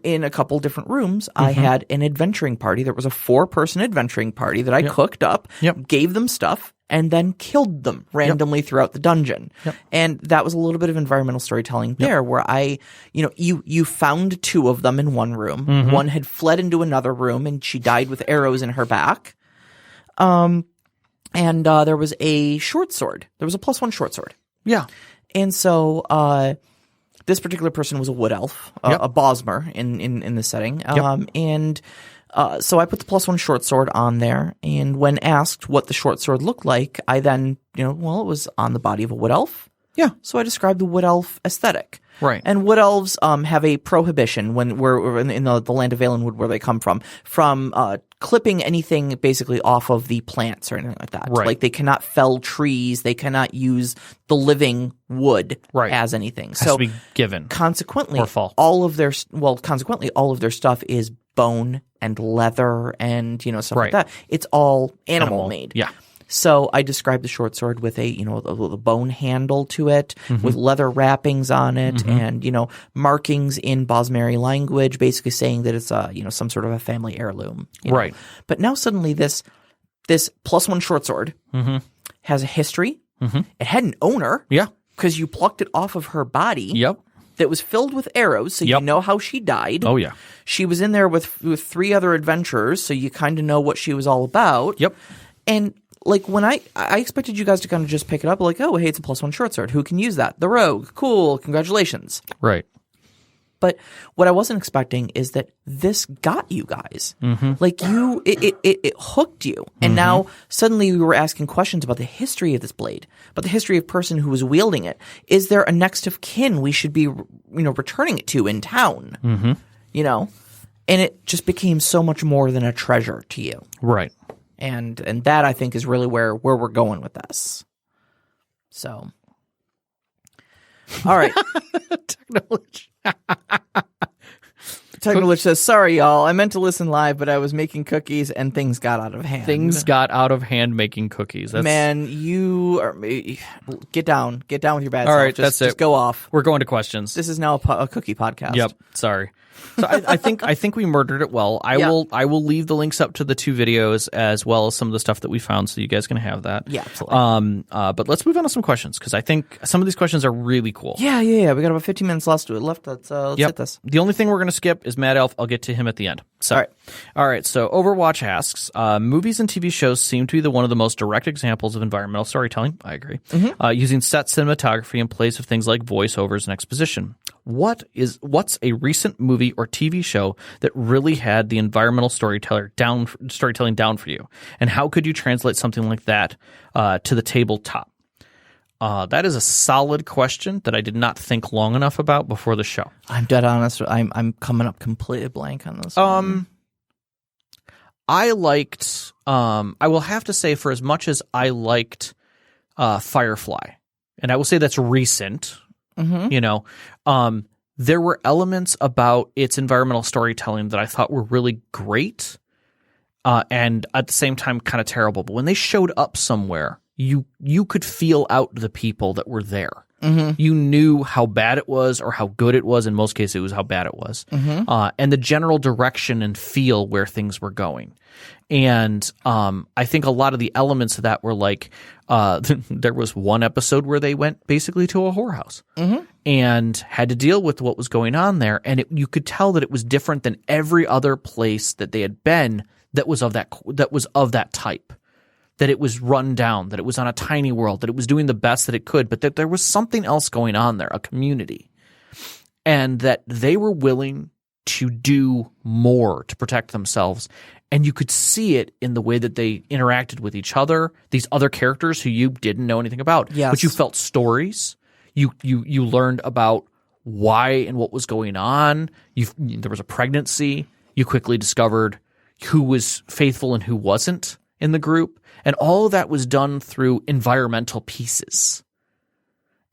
in a couple different rooms, I had an adventuring party. There was a 4-person adventuring party that I cooked up, gave them stuff, and then killed them randomly throughout the dungeon. And that was a little bit of environmental storytelling there where you found 2 of them in one room. One had fled into another room and she died with arrows in her back. And there was a short sword. There was a +1 short sword. Yeah. And so this particular person was a wood elf, a Bosmer in this setting. So I put the +1 short sword on there, and when asked what the short sword looked like, I then, it was on the body of a wood elf. Yeah. So I described the wood elf aesthetic. Right. And wood elves have a prohibition when we're in the land of Valenwood where they come from clipping anything basically off of the plants or anything like that. Right. Like they cannot fell trees, they cannot use the living wood right. as anything. Has so to be given. Consequently, or fall. all of their stuff is bone and leather and stuff like that. It's all animal made. Yeah. So I described the short sword with a bone handle to it, with leather wrappings on it, and markings in Bosmeri language, basically saying that it's some sort of a family heirloom. Right. But now suddenly this +1 short sword has a history. It had an owner. Yeah. Because you plucked it off of her body. Yep. That was filled with arrows, so you know how she died. Oh, yeah. She was in there with 3 other adventurers, so you kind of know what she was all about. Yep. And like when I expected you guys to kind of just pick it up, like, oh, hey, it's a +1 short sword. Who can use that? The rogue. Cool. Congratulations. Right. But what I wasn't expecting is that this got you guys. Like it hooked you. And now suddenly we were asking questions about the history of this blade, about the history of the person who was wielding it. Is there a next of kin we should be, returning it to in town? And it just became so much more than a treasure to you. Right. And that I think is really where we're going with this. So, all right. Technology says, sorry, y'all. I meant to listen live, but I was making cookies and things got out of hand. Things got out of hand making cookies. Man, you are – get down. Get down with your bad self. All right, that's it. Just go off. We're going to questions. This is now a cookie podcast. Yep. Sorry. So I think we murdered it well. I will leave the links up to the 2 videos as well as some of the stuff that we found, so you guys can have that. Yeah, absolutely. But let's move on to some questions because I think some of these questions are really cool. Yeah. We got about 15 minutes left. Let's hit this. The only thing we're going to skip is Mad Elf. I'll get to him at the end. So, all right. So Overwatch asks, movies and TV shows seem to be one of the most direct examples of environmental storytelling. I agree. Using set cinematography in place of things like voiceovers and exposition. What's a recent movie or TV show that really had the environmental storytelling down for you, and how could you translate something like that to the tabletop? That is a solid question that I did not think long enough about before the show. I'm dead honest. I'm coming up completely blank on this. I liked. I will have to say, for as much as I liked Firefly, and I will say that's recent. There were elements about its environmental storytelling that I thought were really great, and at the same time kind of terrible. But when they showed up somewhere, you could feel out the people that were there. You knew how bad it was or how good it was. In most cases, it was how bad it was, and the general direction and feel where things were going. And I think a lot of the elements of that were like there was one episode where they went basically to a whorehouse and had to deal with what was going on there. And you could tell that it was different than every other place that they had been that was of that type. That it was run down, that it was on a tiny world, that it was doing the best that it could, but that there was something else going on there, a community. And that they were willing to do more to protect themselves. And you could see it in the way that they interacted with each other, these other characters who you didn't know anything about. Yes. But you felt stories. You learned about why and what was going on. There was a pregnancy. You quickly discovered who was faithful and who wasn't in the group. And all of that was done through environmental pieces.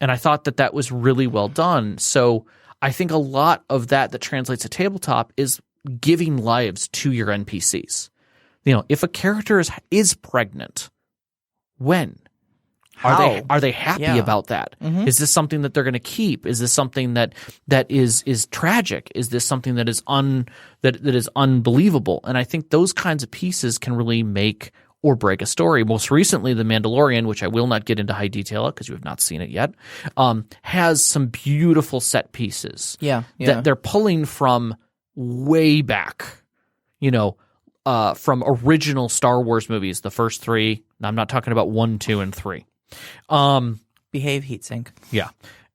And I thought that was really well done. So I think a lot of that translates to tabletop is giving lives to your NPCs. If a character is pregnant, when? How? Are they happy about that? Is this something that they're going to keep? Is this something that is tragic? Is this something that is unbelievable? And I think those kinds of pieces can really make or break a story. Most recently, The Mandalorian, which I will not get into high detail because you have not seen it yet, has some beautiful set pieces. Yeah. That they're pulling from way back, from original Star Wars movies, the first 3. I'm not talking about 1, 2, and 3. Behave, heatsink. Yeah.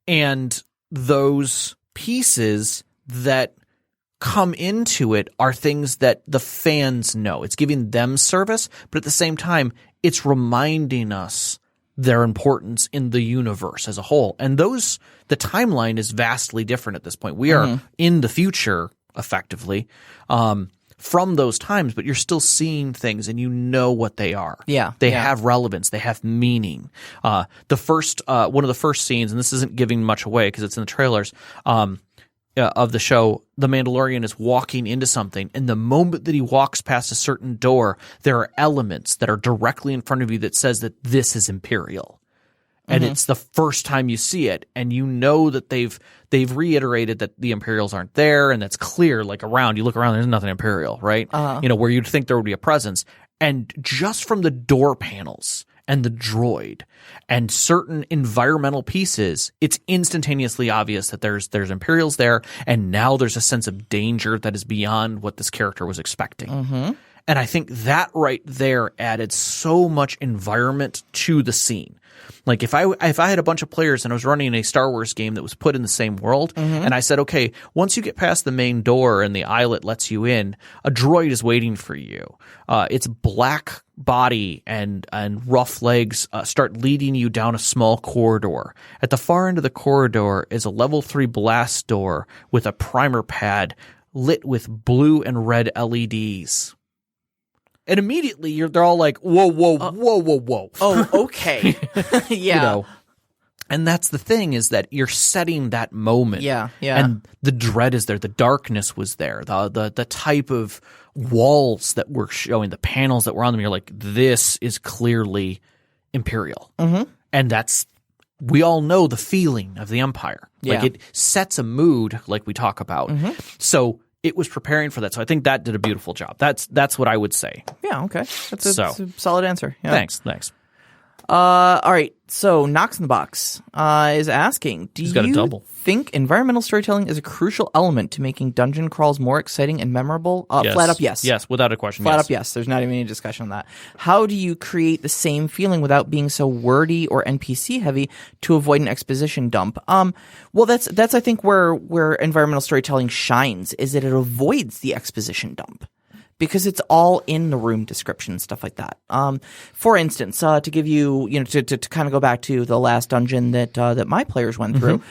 And those pieces that come into it are things that the fans know. It's giving them service, but at the same time, it's reminding us their importance in the universe as a whole. And the timeline is vastly different at this point. We are in the future, effectively, from those times, but you're still seeing things and you know what they are. Yeah. They have relevance. They have meaning. One of the first scenes, and this isn't giving much away because it's in the trailers, of the show, the Mandalorian is walking into something, and the moment that he walks past a certain door, there are elements that are directly in front of you that says that this is Imperial. And it's the first time you see it, and you know that they've reiterated that the Imperials aren't there, and that's clear. Like around, you look around, there's nothing Imperial, right? Where you'd think there would be a presence. And just from the door panels and the droid and certain environmental pieces, it's instantaneously obvious that there's Imperials there, and now there's a sense of danger that is beyond what this character was expecting. And I think that right there added so much environment to the scene. Like if I had a bunch of players and I was running a Star Wars game that was put in the same world, and I said, okay, once you get past the main door and the eyelet lets you in, a droid is waiting for you. Its black body and rough legs start leading you down a small corridor. At the far end of the corridor is a level 3 blast door with a primer pad lit with blue and red LEDs. And immediately they're all like, whoa. Oh, okay. Yeah. And that's the thing, is that you're setting that moment. Yeah. And the dread is there. The darkness was there. The type of walls that were showing, the panels that were on them, you're like, this is clearly Imperial. And we all know the feeling of the Empire. Like it sets a mood, like we talk about. So it was preparing for that. So I think that did a beautiful job. That's what I would say. Yeah, okay. That's a solid answer. Yeah. Thanks. All right. So Knox in the Box is asking, do you think environmental storytelling is a crucial element to making dungeon crawls more exciting and memorable? Yes. Flat up, yes. Yes, without a question. Flat up, yes. There's not even any discussion on that. How do you create the same feeling without being so wordy or NPC heavy to avoid an exposition dump? Well, that's I think where environmental storytelling shines, is that it avoids the exposition dump, because it's all in the room description and stuff like that. For instance, to give you, to kind of go back to the last dungeon that my players went through,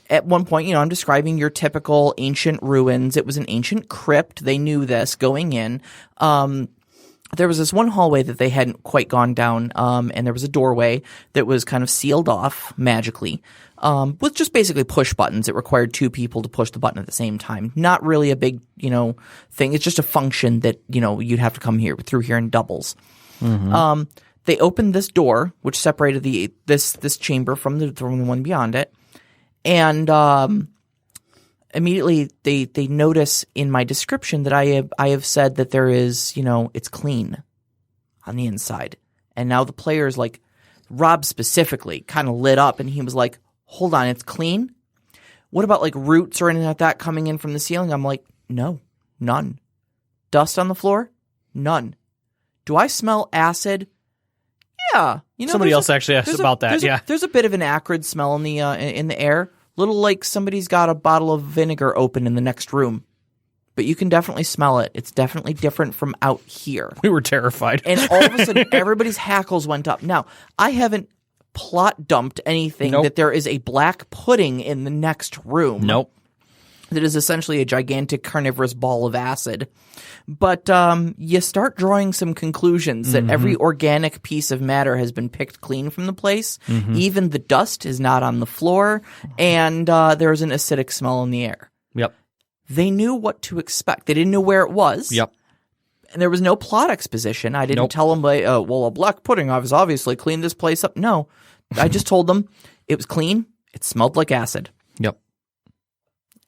at one point, I'm describing your typical ancient ruins. It was an ancient crypt. They knew this going in. There was this one hallway that they hadn't quite gone down, and there was a doorway that was kind of sealed off magically, with just basically push buttons. It required 2 people to push the button at the same time. Not really a big, thing. It's just a function that, you'd have to come through here in doubles. They opened this door, which separated this chamber from the one beyond it, and immediately they notice in my description that I have said that there is, it's clean on the inside. And now the players, like Rob specifically, kind of lit up, and he was like, hold on, it's clean? What about like roots or anything like that coming in from the ceiling? I'm like, no, none. Dust on the floor? None. Do I smell acid? Yeah. Somebody else actually asked about that. There's a bit of an acrid smell in the air. Little like somebody's got a bottle of vinegar open in the next room. But you can definitely smell it. It's definitely different from out here. We were terrified. And all of a sudden, everybody's hackles went up. Now, I haven't plot dumped anything that there is a black pudding in the next room. Nope. That is essentially a gigantic carnivorous ball of acid. But you start drawing some conclusions that every organic piece of matter has been picked clean from the place. Even the dust is not on the floor, and there's an acidic smell in the air. Yep. They knew what to expect. They didn't know where it was. Yep. And there was no plot exposition. I didn't tell them, well, a black pudding has obviously cleaned this place up. No. I just told them it was clean. It smelled like acid. Yep.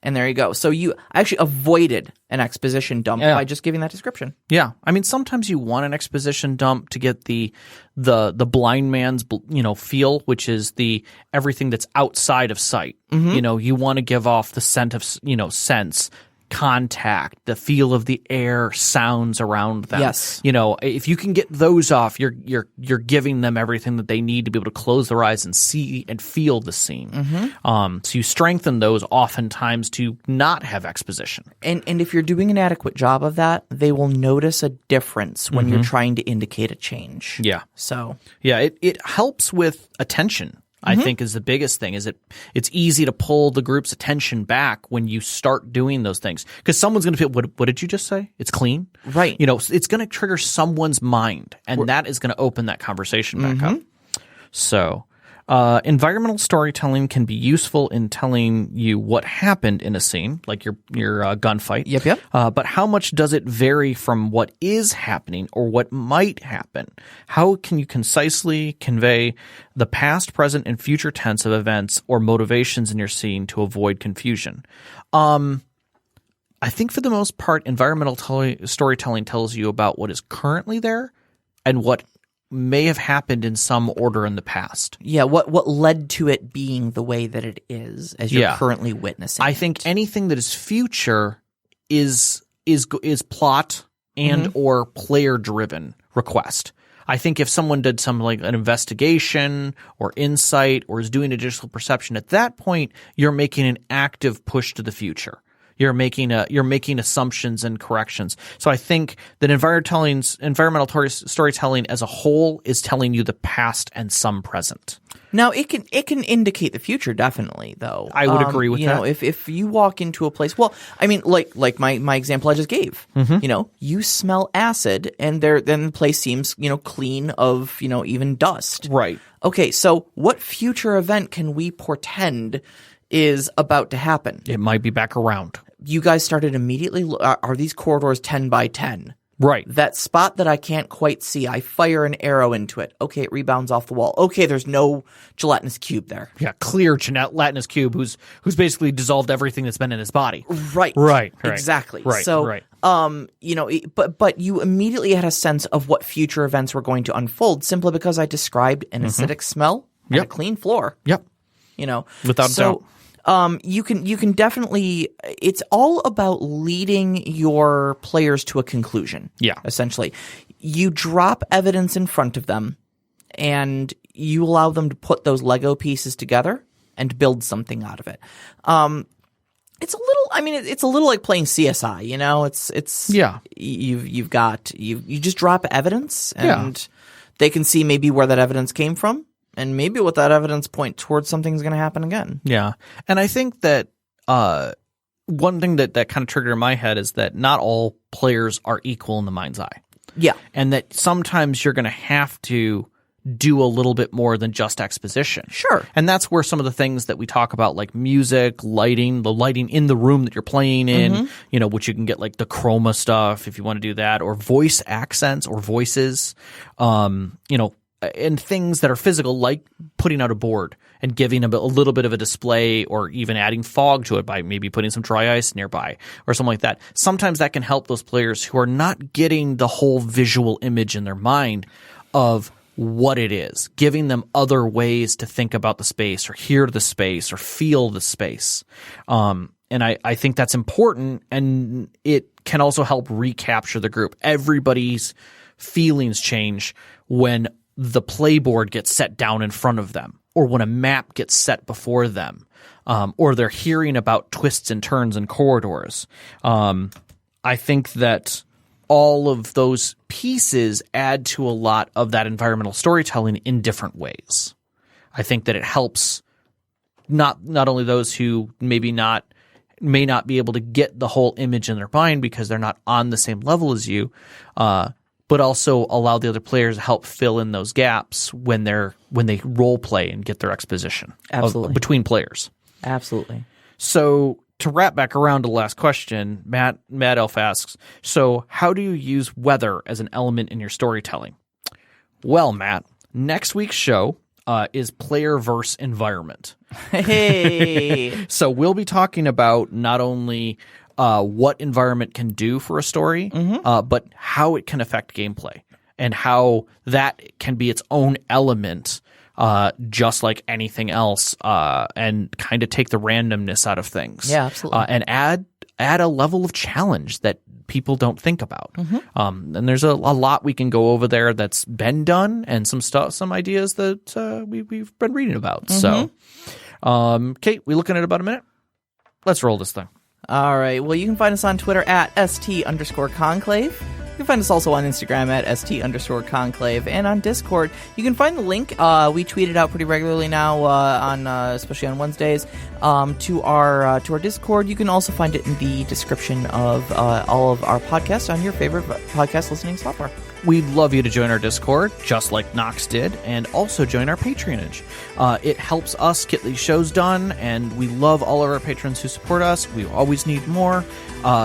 And there you go. So you actually avoided an exposition dump by just giving that description. Yeah. I mean, sometimes you want an exposition dump to get the blind man's, feel, which is the everything that's outside of sight. Mm-hmm. You want to give off the scent of, sense, contact, the feel of the air, sounds around them. Yes. If you can get those off, you're giving them everything that they need to be able to close their eyes and see and feel the scene. Mm-hmm. So you strengthen those oftentimes to not have exposition. And if you're doing an adequate job of that, they will notice a difference when you're trying to indicate a change. Yeah. So yeah, it helps with attention. I think is the biggest thing is it's easy to pull the group's attention back when you start doing those things because someone's going to feel, what did you just say? It's clean. Right. It's going to trigger someone's mind and that is going to open that conversation back up. So environmental storytelling can be useful in telling you what happened in a scene, like your gunfight. Yep. But how much does it vary from what is happening or what might happen? How can you concisely convey the past, present, and future tense of events or motivations in your scene to avoid confusion? I think for the most part, environmental storytelling tells you about what is currently there and what may have happened in some order in the past. Yeah, what led to it being the way that it is as you're currently witnessing. I think anything that is future is plot and or player driven request. I think if someone did something like an investigation or insight or is doing additional perception, at that point you're making an active push to the future. You're making assumptions and corrections. So I think that environmental storytelling as a whole is telling you the past and some present. Now it can indicate the future, definitely, though. I would agree with that. If you walk into a place, well, I mean, like my example I just gave. You smell acid, and then the place seems clean of even dust. Right. Okay, so what future event can we portend is about to happen? It might be back around. You guys started immediately. Are these corridors 10 by 10? Right. That spot that I can't quite see, I fire an arrow into it. Okay, it rebounds off the wall. Okay, there's no gelatinous cube there. Yeah, clear gelatinous cube who's basically dissolved everything that's been in his body. Right. Exactly. Right. So, right. But you immediately had a sense of what future events were going to unfold simply because I described an acidic smell and a clean floor. Yep. Without a doubt. You can definitely, it's all about leading your players to a conclusion. Yeah. Essentially. You drop evidence in front of them and you allow them to put those Lego pieces together and build something out of it. It's a little like playing CSI, it's you just drop evidence and they can see maybe where that evidence came from. And maybe with that evidence point towards something's going to happen again. Yeah. And I think that one thing that kind of triggered in my head is that not all players are equal in the mind's eye. Yeah. And that sometimes you're going to have to do a little bit more than just exposition. Sure. And that's where some of the things that we talk about, like music, lighting, the lighting in the room that you're playing in, which you can get like the chroma stuff if you want to do that, or voice accents or voices, and things that are physical, like putting out a board and giving a little bit of a display or even adding fog to it by maybe putting some dry ice nearby or something like that. Sometimes that can help those players who are not getting the whole visual image in their mind of what it is, giving them other ways to think about the space or hear the space or feel the space. And I think that's important, and it can also help recapture the group. Everybody's feelings change when the playboard gets set down in front of them, or when a map gets set before them, or they're hearing about twists and turns and corridors. I think that all of those pieces add to a lot of that environmental storytelling in different ways. I think that it helps not only those who may not be able to get the whole image in their mind because they're not on the same level as you, but also allow the other players to help fill in those gaps when they role play and get their exposition. Absolutely. Between players. Absolutely. So to wrap back around to the last question, Matt Elf asks, so how do you use weather as an element in your storytelling? Well, Matt, next week's show, is player verse environment. Hey. So we'll be talking about not only what environment can do for a story, but how it can affect gameplay and how that can be its own element, just like anything else, and kind of take the randomness out of things. Yeah, absolutely. And add a level of challenge that people don't think about. And there's a lot we can go over there that's been done, and some ideas that we've been reading about. So, Kate, we looking at about a minute? Let's roll this thing. All right. Well, you can find us on Twitter at @ST_conclave. You can find us also on Instagram at @ST_conclave, and on Discord. You can find the link. We tweet it out pretty regularly now, especially on Wednesdays, to our Discord. You can also find it in the description of all of our podcasts on your favorite podcast listening software. We'd love you to join our Discord, just like Knox did, and also join our Patreonage. It helps us get these shows done, and we love all of our patrons who support us. We always need more,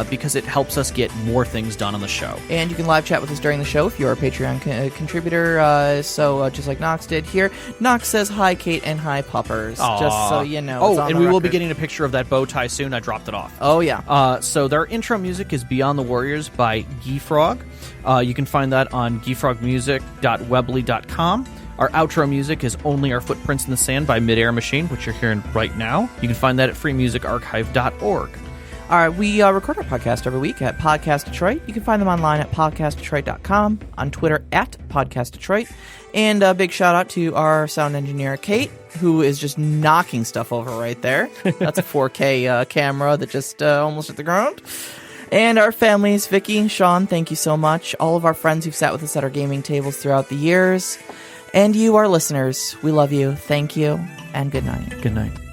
because it helps us get more things done on the show. And you can live chat with us during the show if you're a Patreon contributor. So just like Knox did here, Knox says hi, Kate, and hi, puppers. Aww. Just so you know. Oh, and we will be getting a picture of that bow tie soon. I dropped it off. Oh, yeah. So their intro music is Beyond the Warriors by Geefrog. You can find that on geefrogmusic.weebly.com. Our outro music is Only Our Footprints in the Sand by Midair Machine, which you're hearing right now. You can find that at freemusicarchive.org. All right, we record our podcast every week at Podcast Detroit. You can find them online at podcastdetroit.com, on Twitter at Podcast Detroit. And a big shout out to our sound engineer, Kate, who is just knocking stuff over right there. That's a 4K camera that just almost hit the ground. And our families, Vicky and Sean, thank you so much. All of our friends who've sat with us at our gaming tables throughout the years. And you, our listeners, we love you. Thank you, and good night. Good night.